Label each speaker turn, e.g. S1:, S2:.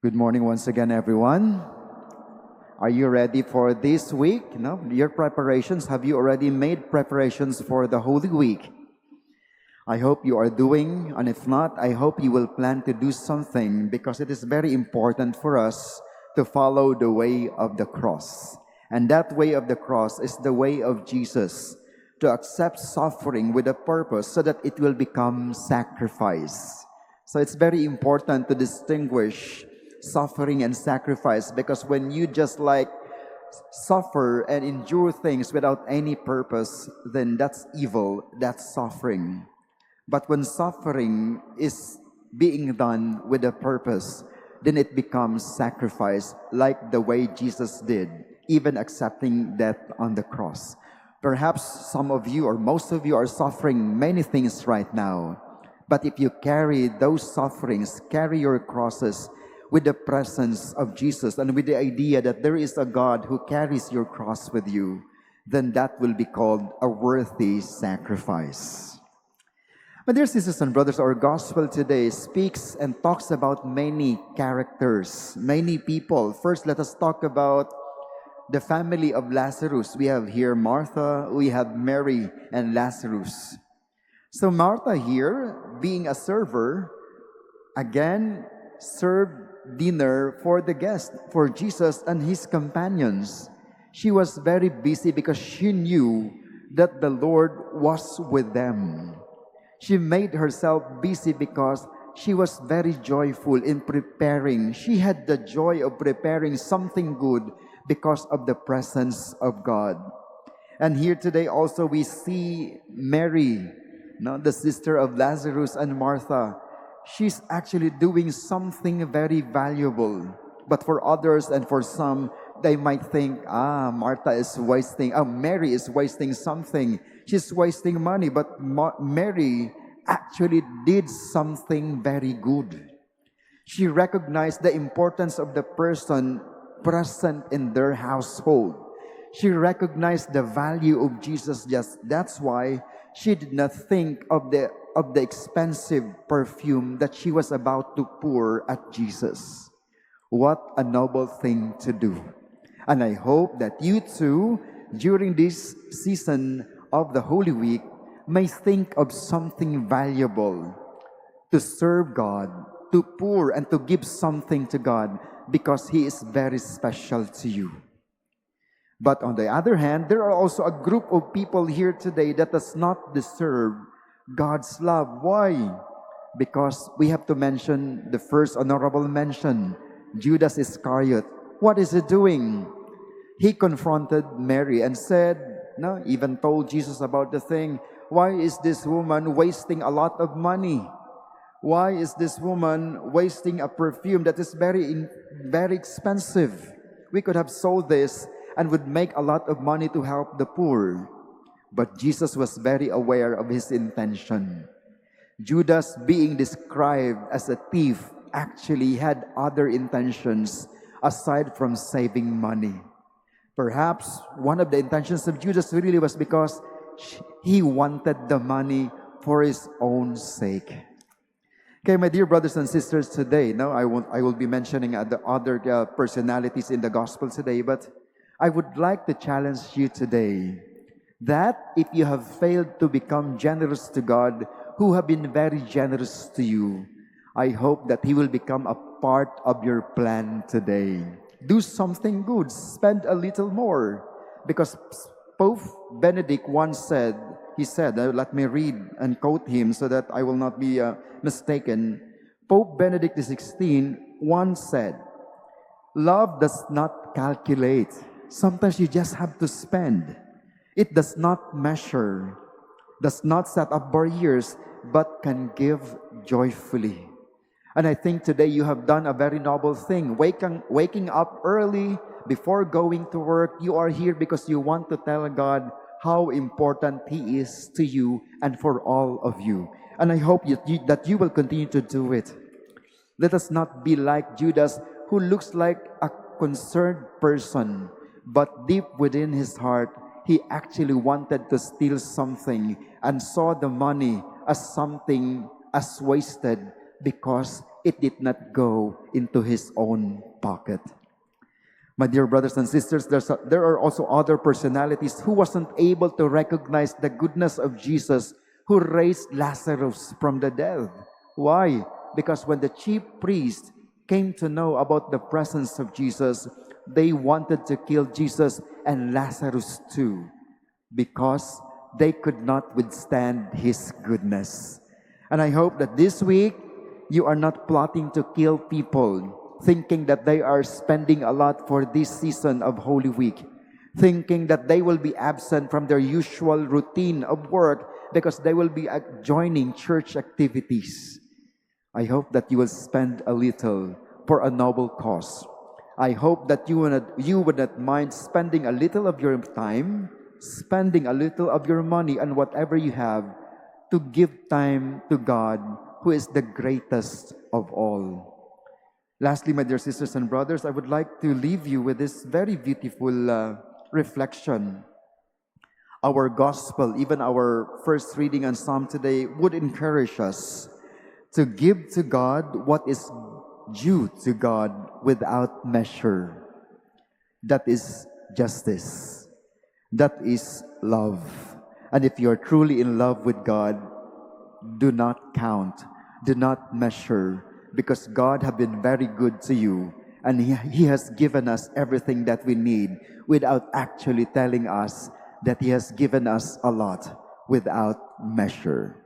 S1: Good morning once again, everyone. Are you ready for this week? No, your preparations. Have you already made preparations for the Holy Week? I hope you are doing, and if not, I hope you will plan to do something because it is very important for us to follow the way of the cross. And that way of the cross is the way of Jesus, to accept suffering with a purpose so that it will become sacrifice. So it's very important to distinguish suffering and sacrifice because when you just like suffer and endure things without any purpose, then that's evil, that's suffering. But when suffering is being done with a purpose, then it becomes sacrifice, like the way Jesus did, even accepting death on the cross. Perhaps some of you or most of you are suffering many things right now. But if you carry those sufferings, carry your crosses with the presence of Jesus and with the idea that there is a God who carries your cross with you, then that will be called a worthy sacrifice. My dear sisters and brothers, our gospel today speaks and talks about many characters, many people. First, let us talk about the family of Lazarus. We have here Martha, we have Mary, and Lazarus. So Martha here, being a server, again served dinner for the guest, for Jesus and his companions. She was very busy because she knew that the Lord was with them. She made herself busy because she was very joyful in preparing. She had the joy of preparing something good because of the presence of God. And here today also we see Mary, the sister of Lazarus and Martha. She's actually doing something very valuable. But for others and for some, they might think, Mary is wasting something. She's wasting money. But Mary actually did something very good. She recognized the importance of the person present in their household. She recognized the value of Jesus. That's why she did not think of the expensive perfume that she was about to pour at Jesus. What a noble thing to do. And I hope that you too, during this season of the Holy Week, may think of something valuable to serve God, to pour and to give something to God because He is very special to you. But on the other hand, there are also a group of people here today that does not deserve God's love. Why? Because we have to mention the first honorable mention, Judas Iscariot. What is he doing? He confronted Mary and said, even told Jesus about the thing, why is this woman wasting a lot of money? Why is this woman wasting a perfume that is very expensive? We could have sold this and would make a lot of money to help the poor. But Jesus was very aware of his intention. Judas, being described as a thief, actually had other intentions aside from saving money. Perhaps one of the intentions of Judas really was because he wanted the money for his own sake. Okay, my dear brothers and sisters, today, I will be mentioning the other personalities in the gospel today, but I would like to challenge you today that if you have failed to become generous to God, who have been very generous to you, I hope that He will become a part of your plan today. Do something good, spend a little more, because Pope Benedict once said, let me read and quote him so that I will not be mistaken. Pope Benedict XVI once said, love does not calculate. Sometimes you just have to spend. It does not measure, does not set up barriers, but can give joyfully. And I think today you have done a very noble thing. Waking up early before going to work, you are here because you want to tell God how important He is to you and for all of you. And I hope that you will continue to do it. Let us not be like Judas, who looks like a concerned person, but deep within his heart, he actually wanted to steal something and saw the money as something as wasted because it did not go into his own pocket. My dear brothers and sisters, there are also other personalities who wasn't able to recognize the goodness of Jesus who raised Lazarus from the dead. Why? Because when the chief priests came to know about the presence of Jesus, they wanted to kill Jesus and Lazarus too, because they could not withstand his goodness. And I hope that this week you are not plotting to kill people, thinking that they are spending a lot for this season of Holy Week, thinking that they will be absent from their usual routine of work because they will be joining church activities. I hope that you will spend a little for a noble cause. I hope that you would not mind spending a little of your time, spending a little of your money and whatever you have to give time to God, who is the greatest of all. Lastly, my dear sisters and brothers, I would like to leave you with this very beautiful reflection. Our gospel, even our first reading and psalm today, would encourage us to give to God what is due to God without measure. That is justice. That is love. And if you are truly in love with God, do not count, do not measure, because God has been very good to you, and He has given us everything that we need without actually telling us that He has given us a lot without measure.